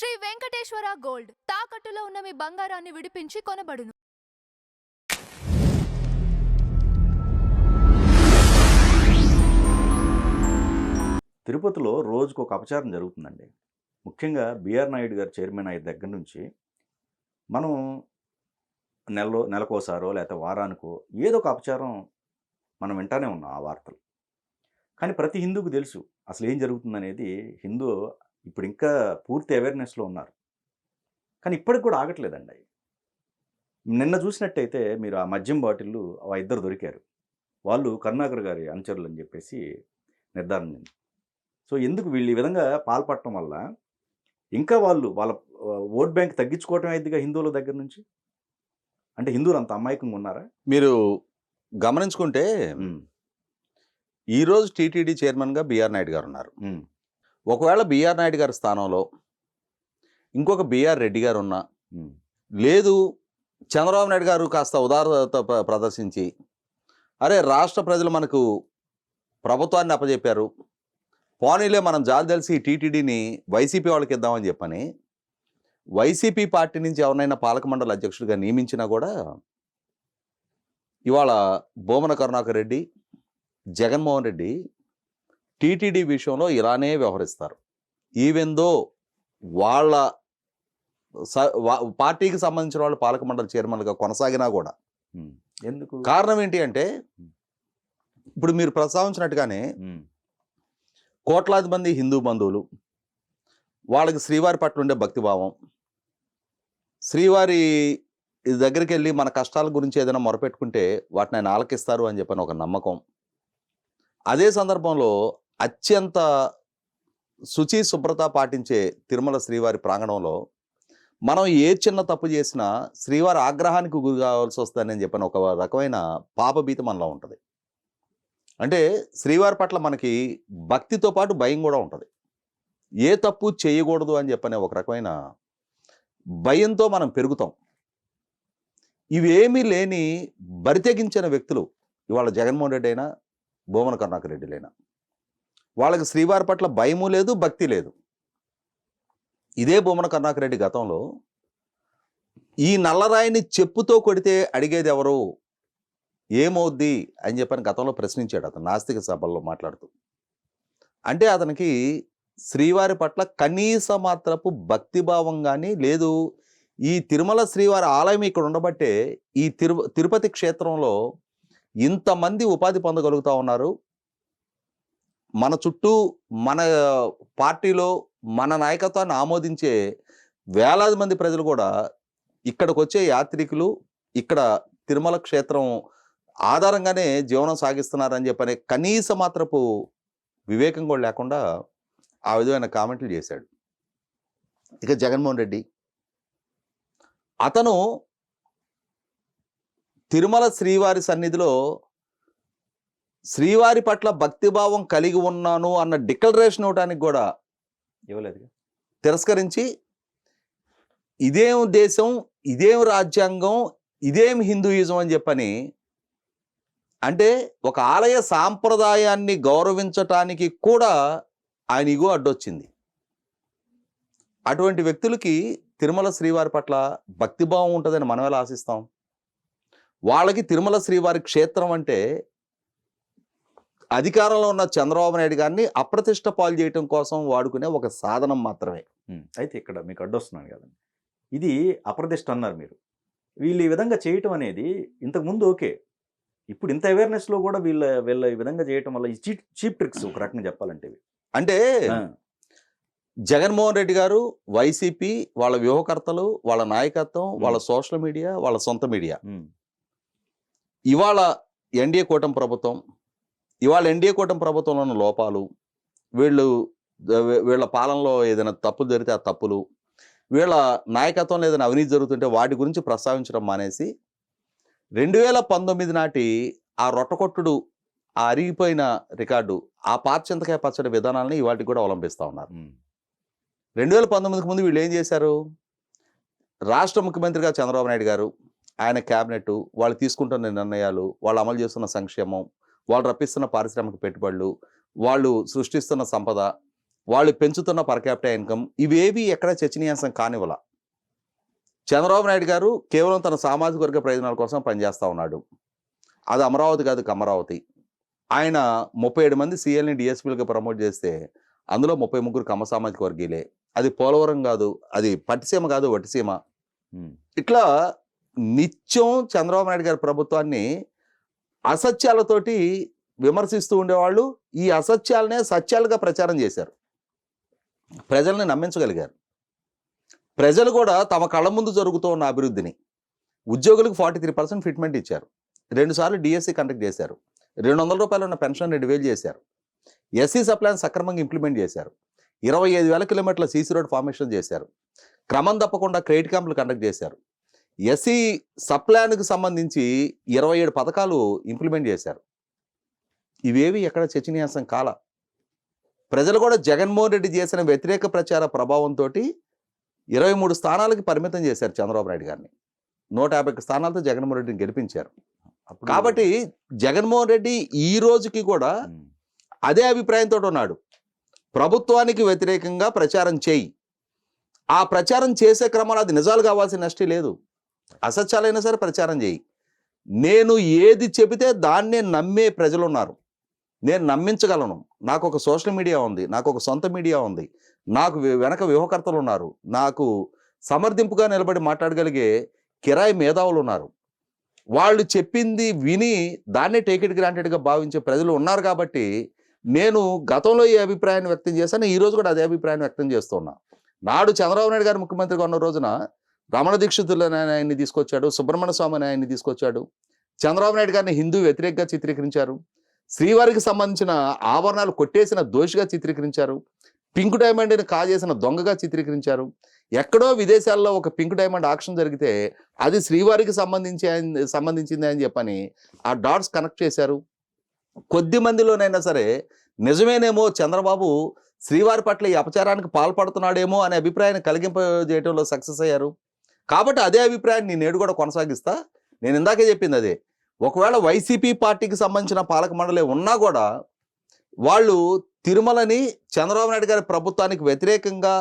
Shri Venkateswara gold తాకట్టులో ఉన్న మీ బంగారాన్ని విడిపించి కొనబడును. తిరుపతిలో రోజుకు ఒక అపచారం జరుగుతుందండి. ముఖ్యంగా బిఆర్ నాయుడు గారు చైర్మన్ అయిన దగ్గర నుంచి మనం నెలకోసారో లేకపోతే వారానికో ఏదో ఒక అపచారం మనం వింటానే ఉన్నాం ఆ వార్తలు. కానీ ప్రతి హిందూకు తెలుసు అసలు ఏం జరుగుతుందనేది. హిందూ ఇప్పుడు ఇంకా పూర్తి అవేర్నెస్లో ఉన్నారు. కానీ ఇప్పటికి కూడా ఆగట్లేదండి. నిన్న చూసినట్టయితే మీరు ఆ మద్యం బాటిళ్ళు ఇద్దరు దొరికారు. వాళ్ళు కరుణాకర్ గారి అనుచరులు అని చెప్పేసి నిర్ధారణ చెంది. సో ఎందుకు వీళ్ళు ఈ విధంగా పాల్పడటం వల్ల ఇంకా వాళ్ళ ఓట్ బ్యాంక్ తగ్గించుకోవటం అయిద్దిగా హిందువుల దగ్గర నుంచి. అంటే హిందువులు అంత అమాయకంగా ఉన్నారా? మీరు గమనించుకుంటే ఈరోజు టీటీడీ చైర్మన్గా బిఆర్ నాయుడు గారు ఉన్నారు. ఒకవేళ బిఆర్ నాయుడు గారి స్థానంలో ఇంకొక బిఆర్ రెడ్డి గారు ఉన్నా, లేదు చంద్రబాబు నాయుడు గారు కాస్త ఉదారత ప్రదర్శించి, అరే రాష్ట్ర ప్రజలు మనకు ప్రభుత్వాన్ని అప్పచెప్పారు, పోనీలే మనం జాలి తెలిసి టీటీడీని వైసీపీ వాళ్ళకి ఇద్దామని చెప్పని వైసీపీ పార్టీ నుంచి ఎవరినైనా పాలక మండలి అధ్యక్షుడిగా నియమించినా కూడా ఇవాళ బోమన కరుణాకర్ రెడ్డి, జగన్మోహన్ రెడ్డి టీటీడీ విషయంలో ఇలానే వ్యవహరిస్తారు. ఈవెందో వాళ్ళ పార్టీకి సంబంధించిన వాళ్ళు పాలక మండలి చైర్మన్గా కొనసాగినా కూడా. ఎందుకు? కారణం ఏంటి అంటే, ఇప్పుడు మీరు ప్రస్తావించినట్టుగానే కోట్లాది మంది హిందూ బంధువులు, వాళ్ళకి శ్రీవారి పట్ల ఉండే భక్తిభావం, శ్రీవారి దగ్గరికి వెళ్ళి మన కష్టాల గురించి ఏదైనా మొరపెట్టుకుంటే వాటిని ఆయన ఆలకిస్తారు అని చెప్పని ఒక నమ్మకం. అదే సందర్భంలో అత్యంత శుచి శుభ్రత పాటించే తిరుమల శ్రీవారి ప్రాంగణంలో మనం ఏ చిన్న తప్పు చేసినా శ్రీవారి ఆగ్రహానికి గురి కావాల్సి వస్తుందని చెప్పని ఒక రకమైన పాపభీతి మనలో ఉంటుంది. అంటే శ్రీవారి పట్ల మనకి భక్తితో పాటు భయం కూడా ఉంటుంది. ఏ తప్పు చేయకూడదు అని చెప్పనే ఒక రకమైన భయంతో మనం పెరుగుతాం. ఇవేమీ లేని బరితెగించిన వ్యక్తులు ఇవాళ జగన్మోహన్ రెడ్డి అయినా బోమన కరుణాకర్ రెడ్డిలైనా, వాళ్ళకి శ్రీవారి పట్ల భయము లేదు, భక్తి లేదు. ఇదే బోమన కరుణాకర్ రెడ్డి గతంలో ఈ నల్లరాయిని చెప్పుతో కొడితే అడిగేది ఎవరు, ఏమవుద్ది అని చెప్పని గతంలో ప్రశ్నించాడు అతను నాస్తిక సభల్లో మాట్లాడుతూ. అంటే అతనికి శ్రీవారి పట్ల కనీస మాత్రపు భక్తిభావం కానీ లేదు. ఈ తిరుమల శ్రీవారి ఆలయం ఇక్కడ ఉండబట్టే ఈ తిరుపతి క్షేత్రంలో ఇంతమంది ఉపాధి పొందగలుగుతూ ఉన్నారు. మన చుట్టూ మన పార్టీలో మన నాయకత్వాన్ని ఆమోదించే వేలాది మంది ప్రజలు కూడా ఇక్కడికి వచ్చే యాత్రికులు ఇక్కడ తిరుమల క్షేత్రం ఆధారంగానే జీవనం సాగిస్తున్నారని చెప్పనే కనీస మాత్రపు వివేకం కూడా లేకుండా ఆ విధమైన కామెంట్లు చేశాడు. ఇక జగన్మోహన్ రెడ్డి అతను తిరుమల శ్రీవారి సన్నిధిలో శ్రీవారి పట్ల భక్తిభావం కలిగి ఉన్నాను అన్న డిక్లరేషన్ ఇవ్వడానికి కూడా ఇవ్వలేదు. తిరస్కరించి ఇదేం దేశం, ఇదేం రాజ్యాంగం, ఇదేం హిందూయిజం అని చెప్పని, అంటే ఒక ఆలయ సాంప్రదాయాన్ని గౌరవించటానికి కూడా ఆయన ఇగో అడ్డొచ్చింది. అటువంటి వ్యక్తులకి తిరుమల శ్రీవారి పట్ల భక్తిభావం ఉంటుందని మనం ఎలా ఆశిస్తాం? వాళ్ళకి తిరుమల శ్రీవారి క్షేత్రం అంటే అధికారంలో ఉన్న చంద్రబాబు నాయుడు గారిని అప్రతిష్ట పాలు చేయటం కోసం వాడుకునే ఒక సాధనం మాత్రమే. అయితే ఇక్కడ మీకు అడ్డొస్తున్నాను కదండి, ఇది అప్రతిష్ట అన్నారు మీరు. వీళ్ళు ఈ విధంగా చేయటం అనేది ఇంతకుముందు ఓకే, ఇప్పుడు ఇంత అవేర్నెస్లో కూడా వీళ్ళ ఈ విధంగా చేయటం వల్ల ఈ చీప్ ట్రిక్స్ ఒక రకంగా చెప్పాలంటే. అంటే జగన్మోహన్ రెడ్డి గారు, వైసీపీ, వాళ్ళ వ్యూహకర్తలు, వాళ్ళ నాయకత్వం, వాళ్ళ సోషల్ మీడియా, వాళ్ళ సొంత మీడియా, ఇవాళ ఎన్డీఏ కూటమి ప్రభుత్వం, ఇవాళ ఎన్డీఏ కూటమి ప్రభుత్వంలో ఉన్న లోపాలు, వీళ్ళ పాలనలో ఏదైనా తప్పులు జరిగితే ఆ తప్పులు, వీళ్ళ నాయకత్వంలో ఏదైనా అవినీతి జరుగుతుంటే వాటి గురించి ప్రస్తావించడం మానేసి 2019 నాటి ఆ రొట్టకొట్టుడు, ఆ అరిగిపోయిన రికార్డు, ఆ పాచింతకాయ పచ్చడి విధానాలని ఇవాటికి కూడా అవలంబిస్తూ ఉన్నారు. 2019కి ముందు వీళ్ళు ఏం చేశారు? రాష్ట్ర ముఖ్యమంత్రిగా చంద్రబాబు నాయుడు గారు, ఆయన క్యాబినెట్, వాళ్ళు తీసుకుంటున్న నిర్ణయాలు, వాళ్ళు అమలు చేస్తున్న సంక్షేమం, వాళ్ళు రప్పిస్తున్న పారిశ్రామిక పెట్టుబడులు, వాళ్ళు సృష్టిస్తున్న సంపద, వాళ్ళు పెంచుతున్న పర్ క్యాపిటల్ ఇన్కమ్ ఇవేవి ఎక్కడ చర్చనీయాంశం కానివ్వాల. చంద్రబాబు నాయుడు గారు కేవలం తన సామాజిక వర్గ ప్రయోజనాల కోసం పనిచేస్తూ ఉన్నాడు. అది అమరావతి కాదు, కమరావతి. ఆయన 37 మంది సీఎల్ని డిఎస్పీలుగా ప్రమోట్ చేస్తే అందులో 33 కమ్మ సామాజిక వర్గీయులే. అది పోలవరం కాదు, అది పట్టిసీమ కాదు, వట్టిసీమ. ఇట్లా నిత్యం చంద్రబాబు నాయుడు గారి ప్రభుత్వాన్ని అసత్యాలతోటి విమర్శిస్తూ ఉండేవాళ్ళు. ఈ అసత్యాలనే సత్యాలుగా ప్రచారం చేశారు, ప్రజల్ని నమ్మించగలిగారు. ప్రజలు కూడా తమ కళ్ళ ముందు జరుగుతూ ఉన్న అభివృద్ధిని, ఉద్యోగులకు 43% ఫిట్మెంట్ ఇచ్చారు, 2 సార్లు డిఎస్సి కండక్ట్ చేశారు, 200 రూపాయలు ఉన్న పెన్షన్ 2,000 చేశారు, ఎస్సీ సప్లాన్ సక్రమంగా ఇంప్లిమెంట్ చేశారు, 25,000 కిలోమీటర్ల సీసీ రోడ్ ఫార్మేషన్ చేశారు, క్రమం తప్పకుండా క్రెడిట్ క్యాంపులు కండక్ట్ చేశారు, ఎస్సీ సప్లాన్కి సంబంధించి 27 పథకాలు ఇంప్లిమెంట్ చేశారు. ఇవేవి ఎక్కడ చర్చనీయాంశం కాల. ప్రజలు కూడా జగన్మోహన్ రెడ్డి చేసిన వ్యతిరేక ప్రచార ప్రభావంతో 23 స్థానాలకి పరిమితం చేశారు చంద్రబాబు నాయుడు గారిని. 150 స్థానాలతో జగన్మోహన్ రెడ్డిని గెలిపించారు. కాబట్టి జగన్మోహన్ రెడ్డి ఈ రోజుకి కూడా అదే అభిప్రాయంతో ఉన్నాడు. ప్రభుత్వానికి వ్యతిరేకంగా ప్రచారం చేయి, ఆ ప్రచారం చేసే క్రమంలో అది నిజాలు కావాల్సిన నష్టం లేదు, అసత్యాలైనా సరే ప్రచారం చేయి. నేను ఏది చెబితే దాన్నే నమ్మే ప్రజలు ఉన్నారు, నేను నమ్మించగలను. నాకు ఒక సోషల్ మీడియా ఉంది, నాకు ఒక సొంత మీడియా ఉంది, నాకు వెనక వ్యూహకర్తలు ఉన్నారు, నాకు సమర్థింపుగా నిలబడి మాట్లాడగలిగే కిరాయి మేధావులు ఉన్నారు. వాళ్ళు చెప్పింది విని దాన్నే టేక్ ఇట్ గ్రాంటెడ్గా భావించే ప్రజలు ఉన్నారు. కాబట్టి నేను గతంలో ఈ అభిప్రాయాన్ని వ్యక్తం చేశాను, ఈరోజు కూడా అదే అభిప్రాయాన్ని వ్యక్తం చేస్తున్నా. నాడు చంద్రబాబు నాయుడు గారు ముఖ్యమంత్రిగా ఉన్న రోజున రమణ దీక్షితులు ఆయన్ని తీసుకొచ్చాడు, సుబ్రహ్మణ్య స్వామిని ఆయన్ని తీసుకొచ్చాడు, చంద్రబాబు నాయుడు గారిని హిందూ వ్యతిరేకంగా చిత్రీకరించారు, శ్రీవారికి సంబంధించిన ఆభరణాలు కొట్టేసిన దోషిగా చిత్రీకరించారు, పింక్ డైమండ్ని కాజేసిన దొంగగా చిత్రీకరించారు. ఎక్కడో విదేశాల్లో ఒక పింక్ డైమండ్ ఆక్షన్ జరిగితే అది శ్రీవారికి సంబంధించింది అని చెప్పని ఆ డాట్స్ కనెక్ట్ చేశారు. కొద్ది మందిలోనైనా సరే నిజమేనేమో చంద్రబాబు శ్రీవారి పట్ల ఈ అపచారానికి పాల్పడుతున్నాడేమో అనే అభిప్రాయాన్ని కలిగింపజేయడంలో సక్సెస్ అయ్యారు. కాబట్టి అదే అభిప్రాయాన్ని నేడు కూడా కొనసాగిస్తా. నేను ఇందాకే చెప్పింది అదే. ఒకవేళ వైసీపీ పార్టీకి సంబంధించిన పాలక మండలి ఉన్నా కూడా వాళ్ళు తిరుమలని చంద్రబాబు నాయుడు గారి ప్రభుత్వానికి వ్యతిరేకంగా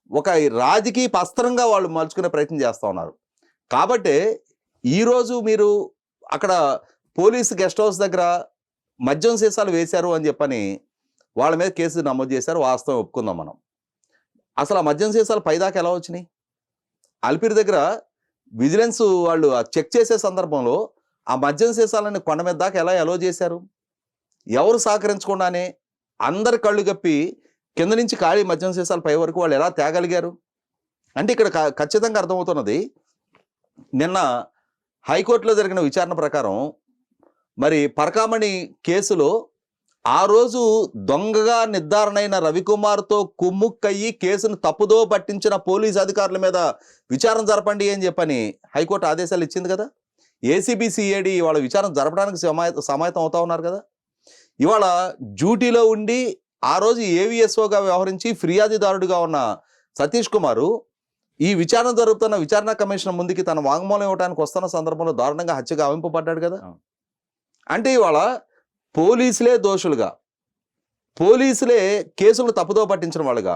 ఒక రాజకీయ అస్త్రంగా వాళ్ళు మలుచుకునే ప్రయత్నం చేస్తూ ఉన్నారు. కాబట్టి ఈరోజు మీరు అక్కడ పోలీసు గెస్ట్ హౌస్ దగ్గర మద్యం సీసాలు వేశారు అని చెప్పని వాళ్ళ మీద కేసు నమోదు చేశారు. వాస్తవం ఒప్పుకుందాం మనం. అసలు ఆ మద్యం సీసాలు పైదాకా ఎలా వచ్చినాయి? అలిపిరి దగ్గర విజిలెన్స్ వాళ్ళు చెక్ చేసే సందర్భంలో ఆ మద్యం సీసాలని కొండ మీద దాకా ఎలా అలో చేశారు? ఎవరు సహకరించకుండానే అందరి కళ్ళు గప్పి కింద నుంచి ఖాళీ మద్యం సీసాలు పై వరకు వాళ్ళు ఎలా తేగలిగారు అంటే ఇక్కడ ఖచ్చితంగా అర్థమవుతున్నది. నిన్న హైకోర్టులో జరిగిన విచారణ ప్రకారం మరి పరకామణి కేసులో ఆ రోజు దొంగగా నిర్ధారణైన రవికుమార్తో కుమ్ముక్కయ్యి కేసును తప్పుదో పట్టించిన పోలీసు అధికారుల మీద విచారణ జరపండి అని చెప్పని హైకోర్టు ఆదేశాలు ఇచ్చింది కదా. ఏసీబీ సిఐడి ఇవాళ విచారణ జరపడానికి సమాయత్తం అవుతా ఉన్నారు కదా. ఇవాళ డ్యూటీలో ఉండి ఆ రోజు ఏవిఎస్ఓగా వ్యవహరించి ఫిర్యాదుదారుడిగా ఉన్న సతీష్ కుమారు ఈ విచారణ జరుగుతున్న విచారణ కమిషన్ ముందుకి తన వాంగ్మూలం ఇవ్వడానికి వస్తున్న సందర్భంలో దారుణంగా హత్యగా ఆవింపబడ్డాడు కదా. అంటే ఇవాళ పోలీసులే దోషులుగా, పోలీసులే కేసులు తప్పుదో పట్టించిన వాళ్ళుగా,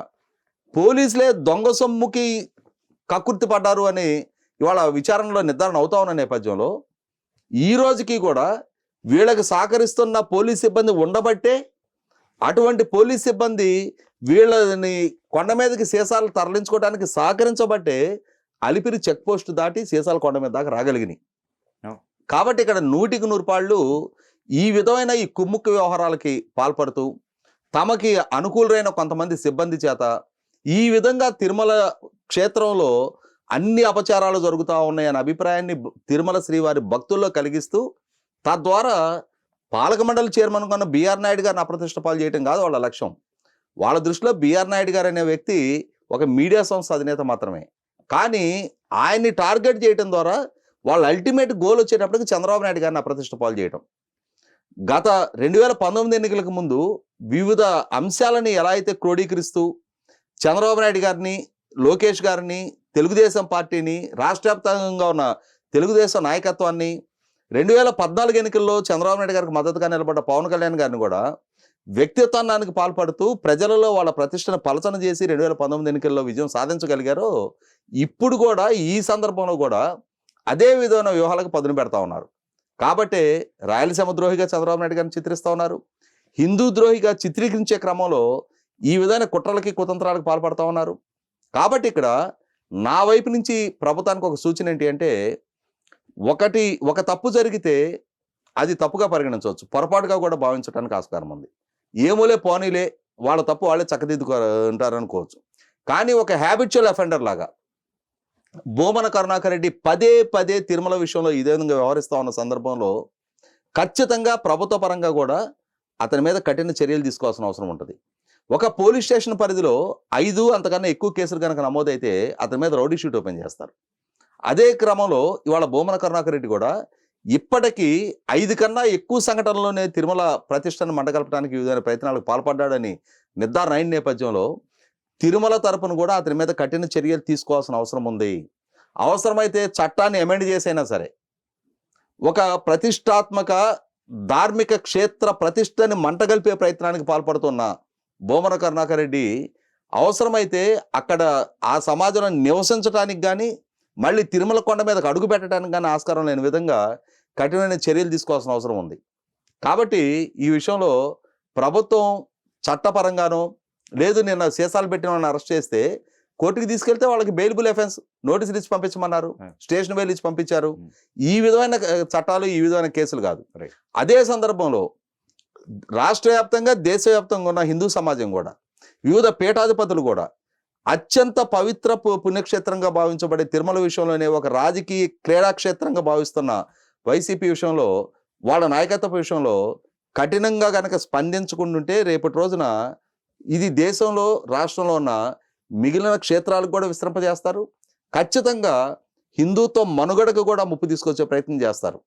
పోలీసులే దొంగ సొమ్ముకి కక్కుర్తి పడ్డారు అని ఇవాళ విచారణలో నిర్ధారణ అవుతా ఉన్న నేపథ్యంలో ఈ రోజుకి కూడా వీళ్ళకి సహకరిస్తున్న పోలీస్ సిబ్బంది ఉండబట్టే అటువంటి పోలీస్ సిబ్బంది వీళ్ళని కొండ మీదకి సీసాలు తరలించుకోవడానికి సహకరించబట్టే అలిపిరి చెక్ పోస్ట్ దాటి సీసాలు కొండ మీద దాకా రాగలిగినాయి. కాబట్టి ఇక్కడ 100% ఈ విధమైన ఈ కుమ్ముక్కు వ్యవహారాలకి పాల్పడుతూ తమకి అనుకూలమైన కొంతమంది సిబ్బంది చేత ఈ విధంగా తిరుమల క్షేత్రంలో అన్ని అపచారాలు జరుగుతూ ఉన్నాయనే అభిప్రాయాన్ని తిరుమల శ్రీవారి భక్తుల్లో కలిగిస్తూ తద్వారా పాలక మండలి చైర్మన్ కన్నా బిఆర్ నాయుడు గారిని అప్రతిష్ట పాలు చేయడం కాదు వాళ్ళ లక్ష్యం. వాళ్ళ దృష్టిలో బిఆర్ నాయుడు గారు అనే వ్యక్తి ఒక మీడియా సంస్థ అధినేత మాత్రమే. కానీ ఆయన్ని టార్గెట్ చేయడం ద్వారా వాళ్ళ అల్టిమేట్ గోల్ వచ్చేటప్పటికి చంద్రబాబు నాయుడు గారిని అప్రతిష్ట పాలు చేయడం. గత 2019 ఎన్నికలకు ముందు వివిధ అంశాలని ఎలా అయితే క్రోడీకరిస్తూ చంద్రబాబు నాయుడు గారిని, లోకేష్ గారిని, తెలుగుదేశం పార్టీని, రాష్ట్ర వ్యాప్తంగా ఉన్న తెలుగుదేశం నాయకత్వాన్ని, 2014 ఎన్నికల్లో చంద్రబాబు నాయుడు గారికి మద్దతుగా నిలబడ్డ పవన్ కళ్యాణ్ గారిని కూడా వ్యక్తిత్వానికి పాల్పడుతూ ప్రజలలో వాళ్ళ ప్రతిష్టను పలచన చేసి 2019 ఎన్నికల్లో విజయం సాధించగలిగారో ఇప్పుడు కూడా ఈ సందర్భంలో కూడా అదే విధమైన వ్యూహాలకు పదును పెడతా ఉన్నారు. కాబట్టి రాయలసీమ ద్రోహిగా చంద్రబాబు నాయుడు గారిని చిత్రిస్తూ ఉన్నారు. హిందూ ద్రోహిగా చిత్రీకరించే క్రమంలో ఈ విధమైన కుట్రలకి కుతంత్రాలకు పాల్పడతా ఉన్నారు. కాబట్టి ఇక్కడ నా వైపు నుంచి ప్రభుత్వానికి ఒక సూచన ఏంటి అంటే, ఒక తప్పు జరిగితే అది తప్పుగా పరిగణించవచ్చు, పొరపాటుగా కూడా భావించడానికి ఆస్కారం ఉంది. ఏమోలే పోనీలే, వాళ్ళ తప్పు వాళ్ళే చక్కదిద్దుకుంటారనుకోవచ్చు. కానీ ఒక హ్యాబిచువల్ అఫెండర్ లాగా భూమన కరుణాకర్ రెడ్డి పదే పదే తిరుమల విషయంలో ఇదే విధంగా వ్యవహరిస్తూ ఉన్న సందర్భంలో ఖచ్చితంగా ప్రభుత్వ పరంగా కూడా అతని మీద కఠిన చర్యలు తీసుకోవాల్సిన అవసరం ఉంటుంది. ఒక పోలీస్ స్టేషన్ పరిధిలో 5 అంతకన్నా ఎక్కువ కేసులు కనుక నమోదైతే అతని మీద రౌడీ షీట్ ఓపెన్ చేస్తారు. అదే క్రమంలో ఇవాళ భూమన కరుణాకర్ రెడ్డి కూడా ఇప్పటికీ 5 కన్నా ఎక్కువ సంఘటనలోనే తిరుమల ప్రతిష్టను మంటగలపడానికి వివిధ ప్రయత్నాలకు పాల్పడ్డాడని నిర్ధారణ అయిన నేపథ్యంలో తిరుమల తరపున కూడా అతని మీద కఠిన చర్యలు తీసుకోవాల్సిన అవసరం ఉంది. అవసరమైతే చట్టాన్ని అమెండ్ చేసైనా సరే ఒక ప్రతిష్టాత్మక ధార్మిక క్షేత్ర ప్రతిష్టని మంటగలిపే ప్రయత్నానికి పాల్పడుతున్న భూమన కరుణాకర్ రెడ్డి అవసరమైతే అక్కడ ఆ సమాజంలో నివసించడానికి కానీ మళ్ళీ తిరుమల కొండ మీదకు అడుగు పెట్టడానికి కానీ ఆస్కారం లేని విధంగా కఠినమైన చర్యలు తీసుకోవాల్సిన అవసరం ఉంది. కాబట్టి ఈ విషయంలో ప్రభుత్వం చట్టపరంగానో లేదు నిన్న సీసాలు పెట్టిన వాళ్ళని అరెస్ట్ చేస్తే కోర్టుకి తీసుకెళ్తే వాళ్ళకి బెయిలబుల్ ఎఫెన్స్ నోటీసులు ఇచ్చి పంపించమన్నారు, స్టేషన్ బెయిల్ ఇచ్చి పంపించారు. ఈ విధమైన చట్టాలు ఈ విధమైన కేసులు కాదు. అదే సందర్భంలో రాష్ట్ర వ్యాప్తంగా దేశవ్యాప్తంగా ఉన్న హిందూ సమాజం కూడా వివిధ పీఠాధిపతులు కూడా అత్యంత పవిత్ర పుణ్యక్షేత్రంగా భావించబడే తిరుమల విషయంలోనే ఒక రాజకీయ క్రీడాక్షేత్రంగా భావిస్తున్న వైసీపీ విషయంలో వాళ్ళ నాయకత్వ విషయంలో కఠినంగా కనుక స్పందించుకుంటుంటే రేపటి రోజున ఇది దేశంలో రాష్ట్రంలో ఉన్న మిగిలిన క్షేత్రాలకు కూడా విస్తరింపజేస్తారు. ఖచ్చితంగా హిందూత్వ మనుగడకు కూడా ముప్పు తీసుకొచ్చే ప్రయత్నం చేస్తారు.